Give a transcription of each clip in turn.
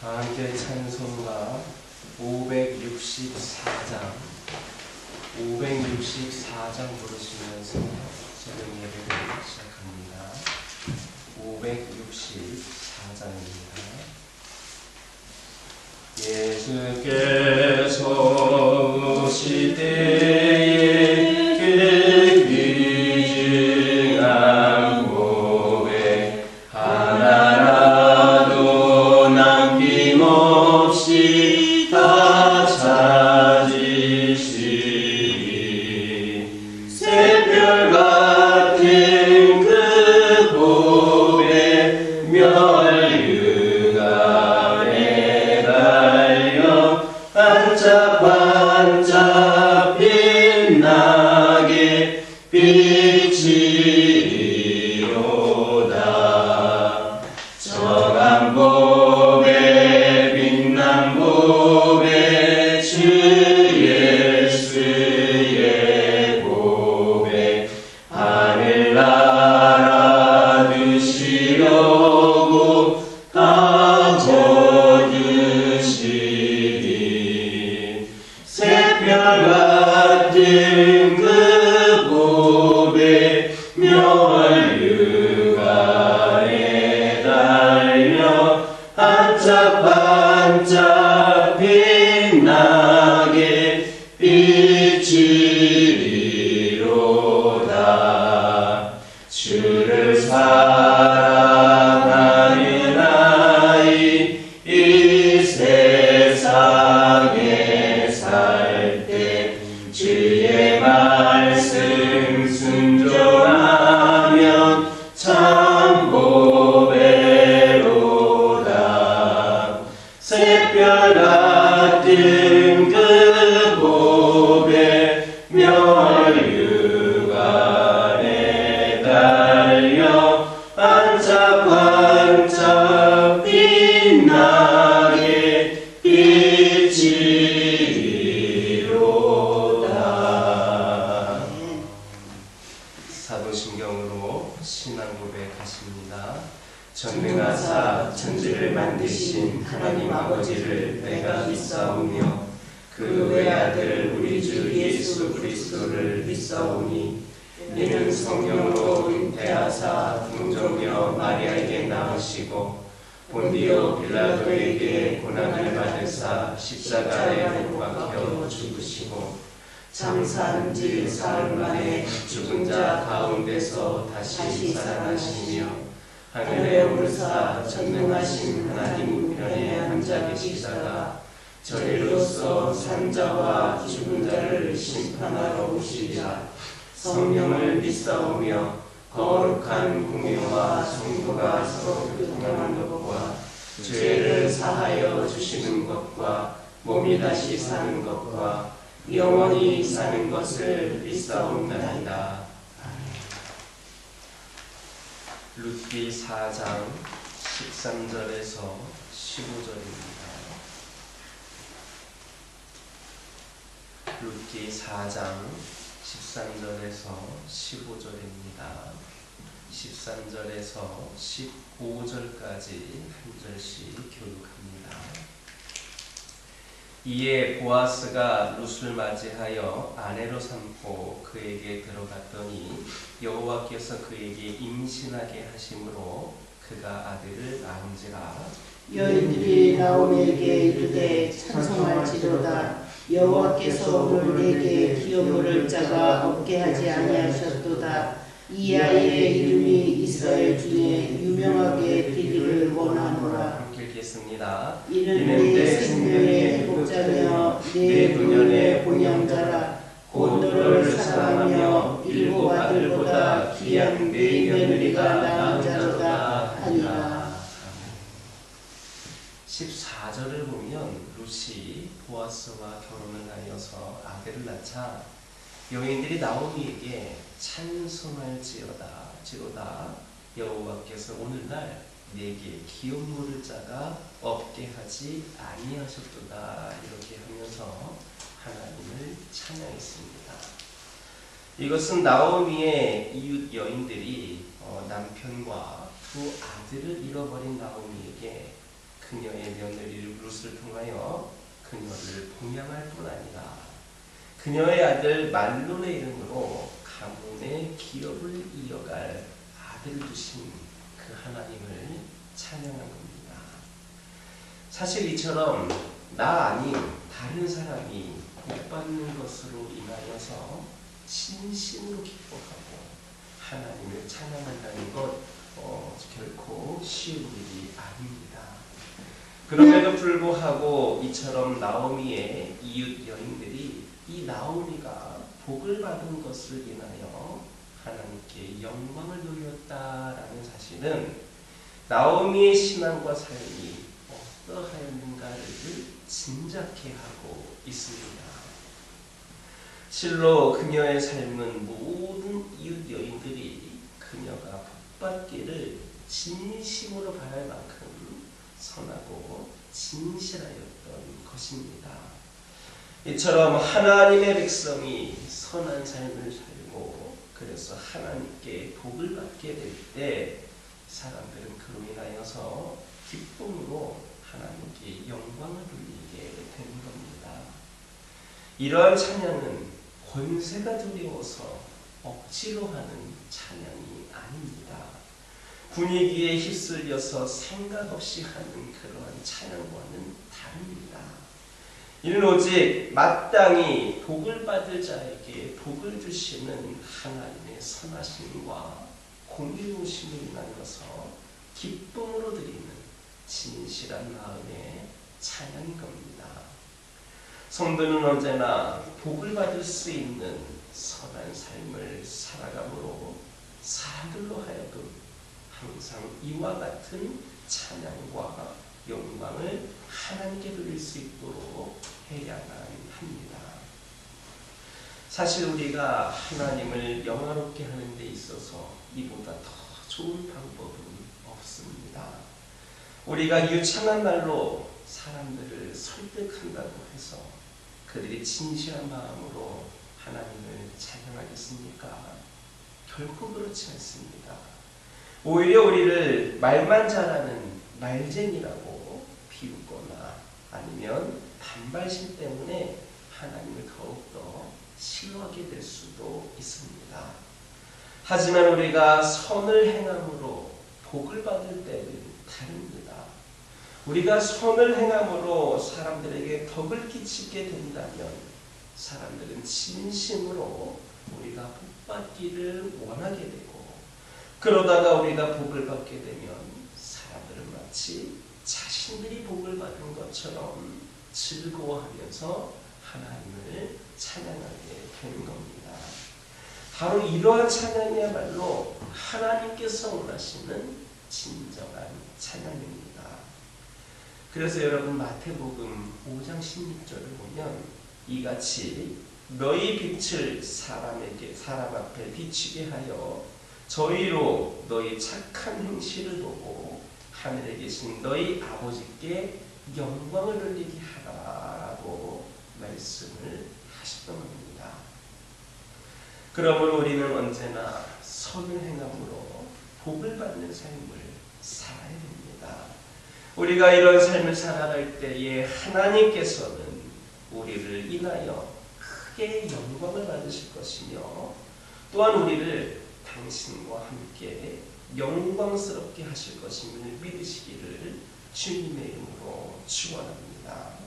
함께 찬송가 564장 부르시면서 새벽 예배를 시작합니다. 564장입니다. 예수께서 오실 때에 그 귀중한 고백 하나라도 남김없이 다 찾으시리. 새별 같은 그 고백 멸류관에 달려 반짝반짝 빛나게 비치리로다. 정한 고백 빛난 고백 주 예수의 고백 하늘나라 드시려고 가져주시리. 새별 같은 그 고백 멸류관에 달려 반짝반짝 빛나게 비치리로다. 주를 사랑하는 아이 이 세상에 살 때 주의 말씀 순종하면 참 보배로다. 새별 같은 그 고백 멸류관에 달려 반짝반짝 빛나게 비치리로다. 사도신경으로 신앙 고백하십니다. 전능하사 천지를 만드신 하나님 아버지를 내가 믿사오며 그 외아들 우리 주 예수 그리스도를 믿사오니 이는 성령으로 잉태하사 동정녀 마리아에게 낳으시고 본디오 빌라도에게 고난을 받으사 십자가에 못 박혀 죽으시고 장사한 지 사흘 만에 죽은 자 가운데서 다시 살아나시며 하늘에 오르사 전능하신 하나님 우편에 앉아 계시다가 저리로서 산자와 죽은 자를 심판하러 오시리라. 성령을 믿사오며 거룩한 공예와 성도가 서로 교통하는 것과 죄를 사하여 주시는 것과 몸이 다시 사는 것과 영원히 사는 것을 믿사옵나이다. 룻기 4장 13절에서 15절입니다. 룻기 4장 13절에서 15절입니다. 13절에서 15절까지 한 절씩 교육합니다. 이에 보아스가 룻을 맞이하여 아내로 삼고 그에게 들어갔더니 여호와께서 그에게 임신하게 하심으로 그가 아들을 낳은지라. 여인들이 나오미에게 이르되 찬송할지로다. 여호와께서 오늘 내게 기업 물을 자가 없게 하지 아니하셨도다. 이 아이의 이름이 이스라엘 중에 유명하게 되기를 원하노라. 함께 읽겠습니다. 이는 내 생명의 회복자며 내 노년의 본영자라. 곧 너를 사랑하며 일곱 아들보다 귀한 네 며느리가 낳은 자로다 하니라. 14절을 보면 룻이 보아스와 결혼을 하여서 아들을 낳자 여인들이 나오미에게 찬송할지로다 여호와께서 오늘날 내게 기업 물을 자가 없게 하지 아니하셨도다. 이렇게 하면서 하나님을 찬양했습니다. 이것은 나오미의 이웃 여인들이 남편과 두 아들을 잃어버린 나오미에게 그녀의 며느리 룻을 통하여 그녀를 봉양할 뿐 아니라 그녀의 아들 말론의 이름으로 가문의 기업을 이어갈 아들을 주신 그 하나님을 찬양한 겁니다. 사실 이처럼 나 아닌 다른 사람이 복받는 것으로 인하여서 진심으로 기뻐하고 하나님을 찬양한다는 것 결코 쉬운 일이 아닙니다. 그럼에도 불구하고 이처럼 나오미의 이웃 여인들이 이 나오미가 복을 받은 것을 인하여 하나님께 영광을 돌렸다라는 사실은 나오미의 신앙과 삶이 어떠하였는가를 짐작케 하고 있습니다. 실로 그녀의 삶은 모든 이웃 여인들이 그녀가 복받기를 진심으로 바랄 만큼 선하고 진실하였던 것입니다. 이처럼 하나님의 백성이 선한 삶을 살고 그래서 하나님께 복을 받게 될 때 사람들은 그로 인하여서 기쁨으로 하나님께 영광을 돌리게 되는 겁니다. 이러한 찬양은 권세가 두려워서 억지로 하는 찬양이 아닙니다. 분위기에 휩쓸려서 생각 없이 하는 그러한 찬양과는 다릅니다. 이는 오직 마땅히 복을 받을 자에게 복을 주시는 하나님의 선하심과 공의로우심을 인하여서 기쁨으로 드리는 진실한 마음의 찬양인 겁니다. 성도는 언제나 복을 받을 수 있는 선한 삶을 살아감으로 사람들로 하여금 항상 이와 같은 찬양과 영광을 하나님께 드릴 수 있도록 해야만 합니다. 사실 우리가 하나님을 영화롭게 하는 데 있어서 이보다 더 좋은 방법은 없습니다. 우리가 유창한 말로 사람들을 설득한다고 해서 그들이 진실한 마음으로 하나님을 찬양하겠습니까? 결코 그렇지 않습니다. 오히려 우리를 말만 잘하는 말쟁이라고 비웃거나 아니면 반발심 때문에 하나님을 더욱더 싫어하게 될 수도 있습니다. 하지만 우리가 선을 행함으로 복을 받을 때는 다릅니다. 우리가 선을 행함으로 사람들에게 덕을 끼치게 된다면 사람들은 진심으로 우리가 복 받기를 원하게 되고 그러다가 우리가 복을 받게 되면 사람들은 마치 자신들이 복을 받은 것처럼 즐거워하면서 하나님을 찬양하게 되는 겁니다. 바로 이러한 찬양이야말로 하나님께서 원하시는 진정한 찬양입니다. 그래서 여러분 마태복음 5장 16절을 보면 이같이 너희 빛을 사람 앞에 비추게 하여 저희로 너희 착한 행실을 보고 하늘에 계신 너희 아버지께 영광을 돌리게 하라라고 말씀을 하셨던 겁니다. 그러므로 우리는 언제나 선을 행함으로 복을 받는 삶을 살아야 됩니다. 우리가 이런 삶을 살아갈 때에 하나님께서는 우리를 인하여 크게 영광을 받으실 것이며 또한 우리를 당신과 함께 영광스럽게 하실 것임을 믿으시기를 주님의 이름으로 축원합니다.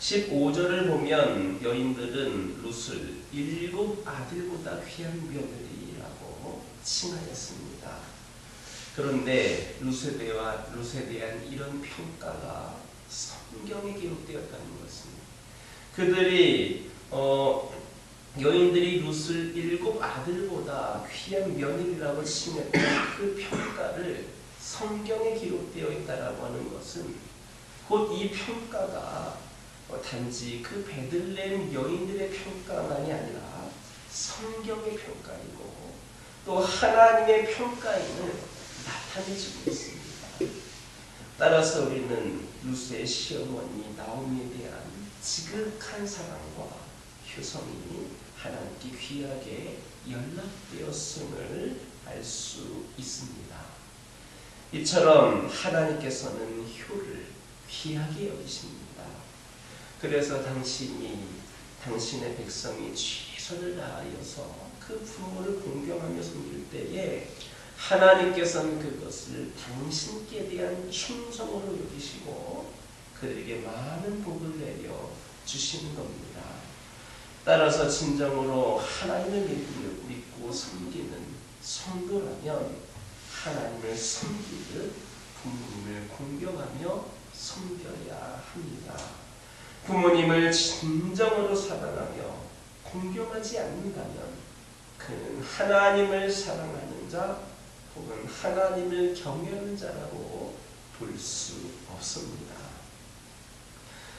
15절을 보면 여인들은 룻을 7 아들보다 귀한 며느리라고 칭하였습니다. 그런데 룻에 대한 이런 평가가 성경에 기록되었다는 것입니다. 그들이 여인들이 룻을 7 아들보다 귀한 며느리라고 칭했던 그 평가를 성경에 기록되어 있다라고 하는 것은 곧 이 평가가 단지 그 베들레헴 여인들의 평가만이 아니라 성경의 평가이고 또 하나님의 평가임을 나타내주고 있습니다. 따라서 우리는 룻의 시어머니 나오미에 대한 지극한 사랑과 효성이 하나님께 귀하게 연락되었음을 알 수 있습니다. 이처럼 하나님께서는 효를 귀하게 여기십니다. 그래서 당신의 백성이 최선을 다하여서 그 부모를 공경하며 섬길 때에 하나님께서는 그것을 당신께 대한 충성으로 여기시고 그들에게 많은 복을 내려 주시는 겁니다. 따라서 진정으로 하나님을 믿고 섬기는 성도라면 하나님을 섬기듯 부모님을 공경하며 섬겨야 합니다. 부모님을 진정으로 사랑하며 공경하지 않는다면 그는 하나님을 사랑하는 자 혹은 하나님을 경외하는 자라고 볼 수 없습니다.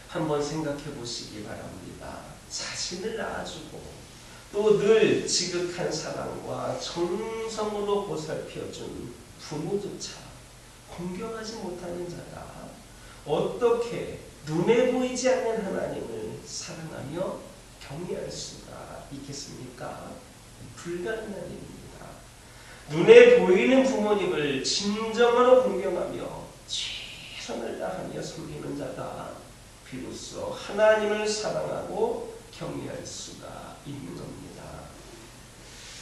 한번 생각해 보시기 바랍니다. 자신을 낳아주고 또 늘 지극한 사랑과 정성으로 보살펴준 부모조차 공경하지 못하는 자가 어떻게 눈에 보이지 않는 하나님을 사랑하며 경외할 수가 있겠습니까? 불가능한 일입니다. 눈에 보이는 부모님을 진정으로 공경하며 최선을 다하며 섬기는 자가 비로소 하나님을 사랑하고 경외할 수가 있는 겁니다.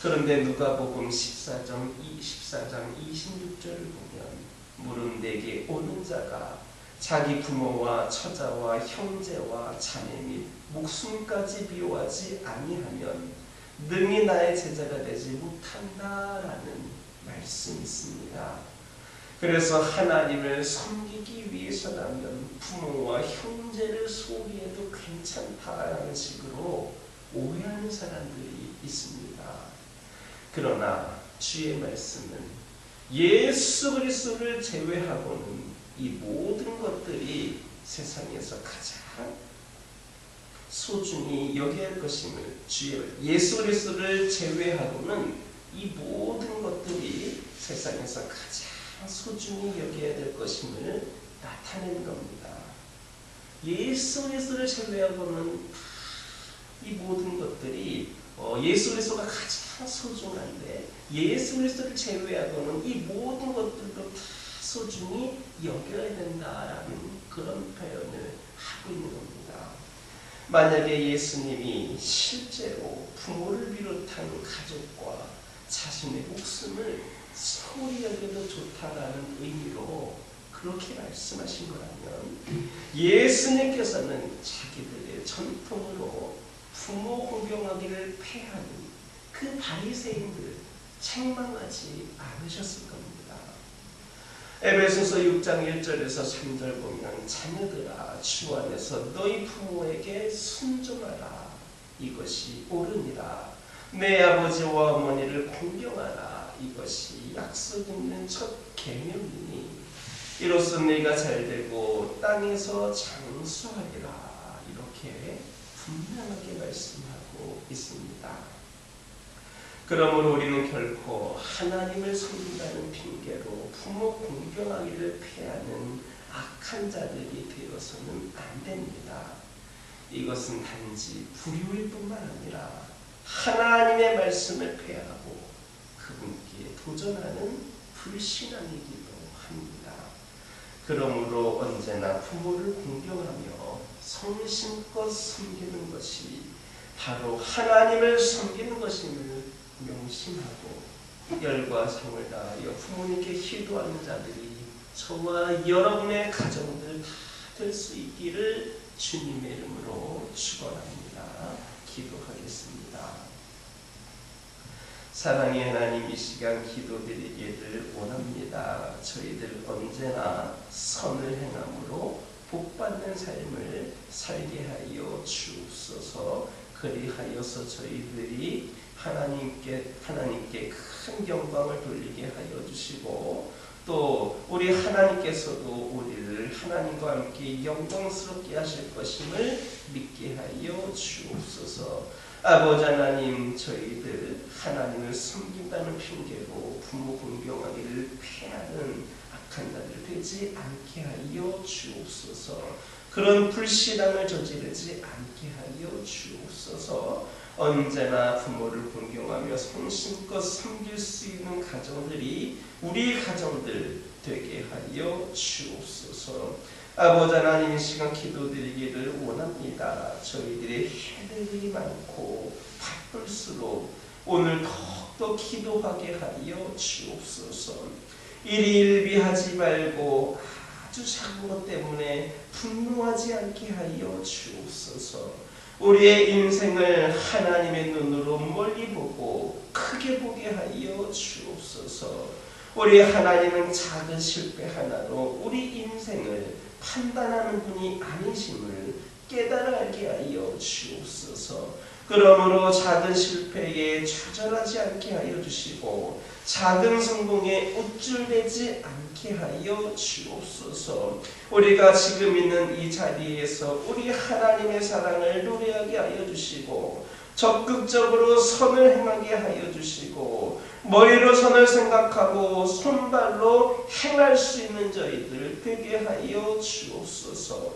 그런데 누가복음 14장 26절을 보면 무릇 내게 오는 자가 자기 부모와 처자와 형제와 자매 및 목숨까지 비워하지 아니하면 능히 나의 제자가 되지 못한다라는 말씀이 있습니다. 그래서 하나님을 섬기기 위해서라면 부모와 형제를 소홀히해도 괜찮다라는 식으로 오해하는 사람들이 있습니다. 그러나 주의 말씀은 예수 그리스도를 제외하고는 이 모든 것들이 세상에서 가장 소중히 여겨야 할 것임을 예수 그리스도를 제외하고는 이 모든 것들이 세상에서 가장 소중히 여겨야 될 것임을 나타내는 겁니다. 예수 그리스도를 제외하고는 이 모든 것들이 예수 그리스도가 가장 소중한데 예수 그리스도를 제외하고는 이 모든 것들도 다 소중히 여겨야 된다라는 그런 표현을 하고 있는 겁니다. 만약에 예수님이 실제로 부모를 비롯한 가족과 자신의 목숨을 소홀히 여겨도 좋다라는 의미로 그렇게 말씀하신 거라면 예수님께서는 자기들의 전통으로 부모 공경하기를 폐하는 그 바리새인들을 책망하지 않으셨을 겁니다. 에베소서 6장 1절에서 3절 보면 자녀들아 주 안에서 너희 부모에게 순종하라 이것이 옳으니라 내 아버지와 어머니를 공경하라 이것이 약속 있는 첫 계명이니 이로써 네가 잘되고 땅에서 장수하리라 이렇게 분명하게 말씀하고 있습니다. 그러므로 우리는 결코 하나님을 섬긴다는 핑계로 부모 공경하기를 폐하는 악한 자들이 되어서는 안 됩니다. 이것은 단지 불효일 뿐만 아니라 하나님의 말씀을 폐하고 그분께 도전하는 불신앙이기도 합니다. 그러므로 언제나 부모를 공경하며 성심껏 섬기는 것이 바로 하나님을 섬기는 것임을 명심하고 열과 성을 다하여 부모님께 기도하는 자들이 저와 여러분의 가정들 다 될 수 있기를 주님의 이름으로 축원합니다. 기도하겠습니다. 사랑의 하나님, 이 시간 기도드리기를 원합니다. 저희들 언제나 선을 행함으로 복받는 삶을 살게 하여 주옵소서. 그리하여서 저희들이 하나님께 큰 영광을 돌리게 하여 주시고 또 우리 하나님께서도 우리를 하나님과 함께 영광스럽게 하실 것임을 믿게 하여 주옵소서. 아버지 하나님, 저희들 하나님을 섬긴다는 핑계로 부모 공경하기를 폐하는 악한 자들 되지 않게 하여 주옵소서. 그런 불신앙을 저지르지 않게 하여 주옵소서. 언제나 부모를 공경하며 성심껏 섬길 수 있는 가정들이 우리 가정들 되게 하여 주옵소서. 아버지 하나님, 이 시간 기도드리기를 원합니다. 저희들의 할 일이 많고 바쁠수록 오늘 더욱더 기도하게 하여 주옵소서. 일희일비하지 말고 아주 작은 것 때문에 분노하지 않게 하여 주옵소서. 우리의 인생을 하나님의 눈으로 멀리 보고 크게 보게 하여 주옵소서. 우리 하나님은 작은 실패 하나로 우리 인생을 판단하는 분이 아니심을 깨달아 알게 하여 주옵소서. 그러므로 작은 실패에 좌절하지 않게 하여 주시고 작은 성공에 우쭐대지 않게 하여 주옵소서. 우리가 지금 있는 이 자리에서 우리 하나님의 사랑을 노래하게 하여 주시고 적극적으로 선을 행하게 하여 주시고 머리로 선을 생각하고 손발로 행할 수 있는 저희들 되게 하여 주옵소서.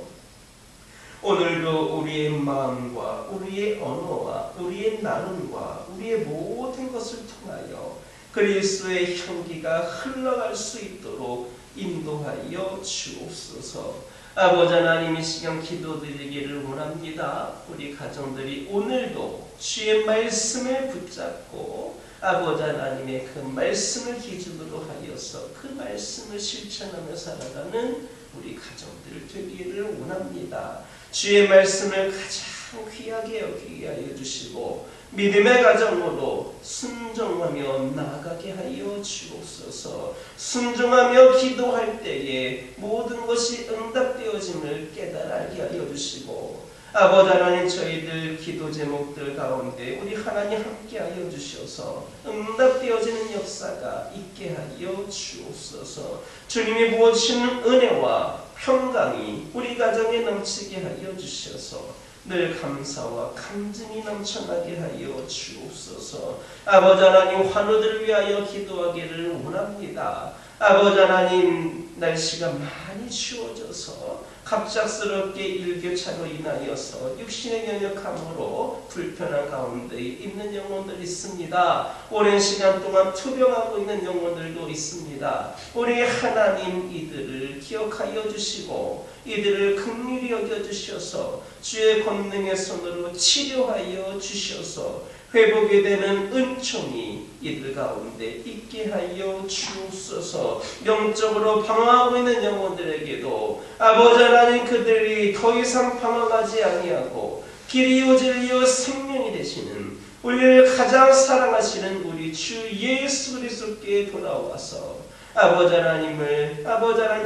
오늘도 우리의 마음과 우리의 언어와 우리의 나눔과 우리의 모든 것을 통하여 그리스도의 향기가 흘러갈 수 있도록 인도하여 주옵소서. 아버지 하나님, 이 시간 기도드리기를 원합니다. 우리 가정들이 오늘도 주의 말씀을 붙잡고 아버지 하나님의 그 말씀을 기준으로 하여서 그 말씀을 실천하며 살아가는 우리 가정들 되기를 원합니다. 주의 말씀을 가장 귀하게 여기게 하여 주시고 믿음의 가정으로 순종하며 나아가게 하여 주옵소서. 순종하며 기도할 때에 모든 것이 응답되어짐을 깨달아 알게 하여 주시고 아버지 하나님, 저희들 기도 제목들 가운데 우리 하나님 함께 하여 주셔서 응답되어지는 역사가 있게 하여 주옵소서. 주님이 부어주시는 은혜와 평강이 우리 가정에 넘치게 하여 주셔서 늘 감사와 간증이 넘쳐나게 하여 주옵소서. 아버지 하나님, 환우들을 위하여 기도하기를 원합니다. 아버지 하나님, 날씨가 많이 추워져서 갑작스럽게 일교차로 인하여서 육신의 연약함으로 불편한 가운데 있는 영혼들이 있습니다. 오랜 시간 동안 투병하고 있는 영혼들도 있습니다. 우리 하나님, 이들을 기억하여 주시고 이들을 긍휼히 여겨주셔서 주의 권능의 손으로 치료하여 주셔서 회복이 되는 은총이 이들 가운데 있게 하여 주옵소서. 영적으로 방황하고 있는 영혼들에게도 아버지 하나님, 그들이 더 이상 방황하지 아니하고 길이요 진리요 생명이 되시는 우리를 가장 사랑하시는 우리 주 예수 그리스도께 돌아와서 아버지 하나님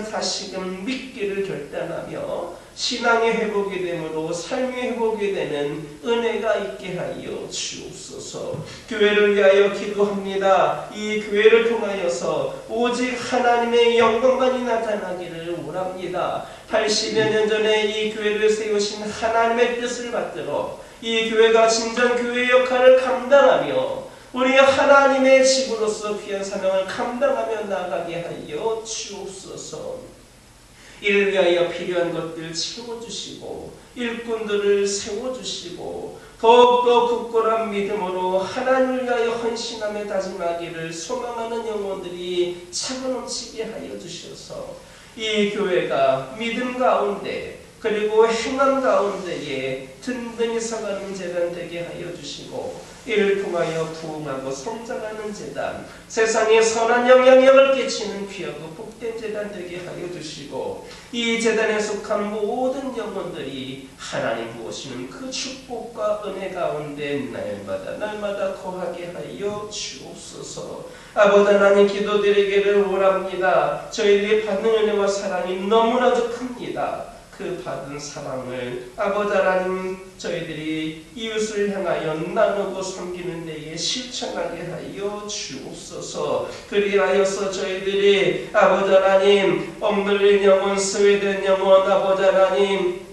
다시금 믿기를 결단하며 신앙의 회복이 되므로 삶의 회복이 되는 은혜가 있게 하여 주옵소서. 교회를 위하여 기도합니다. 이 교회를 통하여서 오직 하나님의 영광만이 나타나기를 원합니다. 80여 년 전에 이 교회를 세우신 하나님의 뜻을 받들어 이 교회가 진정 교회의 역할을 감당하며 우리 하나님의 집으로서 귀한 사명을 감당하며 나아가게 하여 주옵소서. 이를 위하여 필요한 것들 채워주시고 일꾼들을 세워주시고 더욱더 굳건한 믿음으로 하나님을 위하여 헌신하며 다짐하기를 소망하는 영혼들이 차고 넘치게 하여 주셔서 이 교회가 믿음 가운데 그리고 행함 가운데에 든든히 서가는 재단 되게 하여 주시고 이를 통하여 부흥하고 성장하는 재단, 세상에 선한 영향력을 끼치는 귀하고 복된 재단 되게 하여 주시고 이 재단에 속한 모든 영혼들이 하나님 부으시는 그 축복과 은혜 가운데 날마다 거하게 하여 주옵소서. 아버지 하나님, 기도드리기를 원합니다. 저희들이 받는 은혜와 사랑이 너무나도 큽니다. 그 받은 사랑을 아버지 하나님, 저희들이 이웃을 향하여 나누고 섬기는 데에 실천하게 하여 주옵소서. 그리하여서 저희들이 아버지 하나님, 억눌린 영혼, 스웨덴 영혼, 아버지 하나님,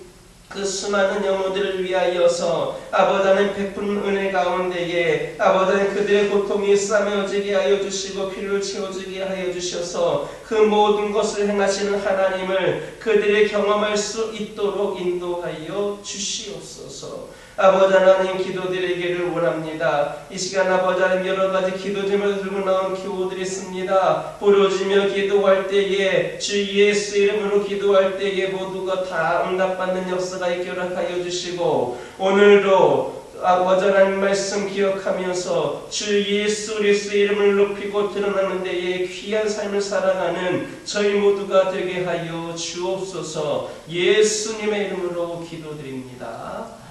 그 수많은 영혼들을 위하여서 아버지 하나님 베푸는 은혜 가운데에 아버지 하나님 그들의 고통이 싸매어지게 하여 주시고 피를 채워주게 하여 주셔서 그 모든 것을 행하시는 하나님을 그들이 경험할 수 있도록 인도하여 주시옵소서. 아버지 하나님 기도드리기를 원합니다. 이 시간 아버지 하나님 여러 가지 기도 제목을 들고 나온 교우들이 있습니다. 부르짖으며 기도할 때에 주 예수 이름으로 기도할 때에 모두가 다 응답받는 역사가 있기를 허락하여 주시고 오늘도 아버지 하나님 말씀 기억하면서 주 예수 그리스도 이름을 높이고 드러나는 데에 귀한 삶을 살아가는 저희 모두가 되게 하여 주옵소서. 예수님의 이름으로 기도드립니다.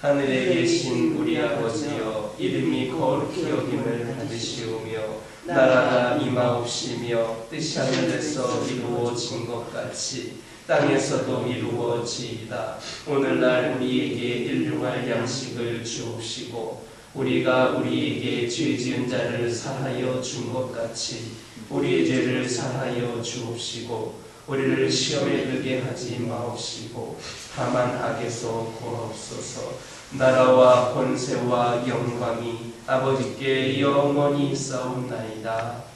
하늘에 계신 우리 아버지여 이름이 거룩히 여김을 받으시오며 나라가 임하옵시며 뜻이 하늘에서 이루어진 것 같이 땅에서도 이루어지이다. 오늘날 우리에게 일용할 양식을 주옵시고 우리가 우리에게 죄 지은 자를 사하여 준 것 같이 우리의 죄를 사하여 주옵시고 우리를 시험에 들게 하지 마옵시고 다만 악에서 구하옵소서. 나라와 권세와 영광이 아버지께 영원히 있사옵나이다.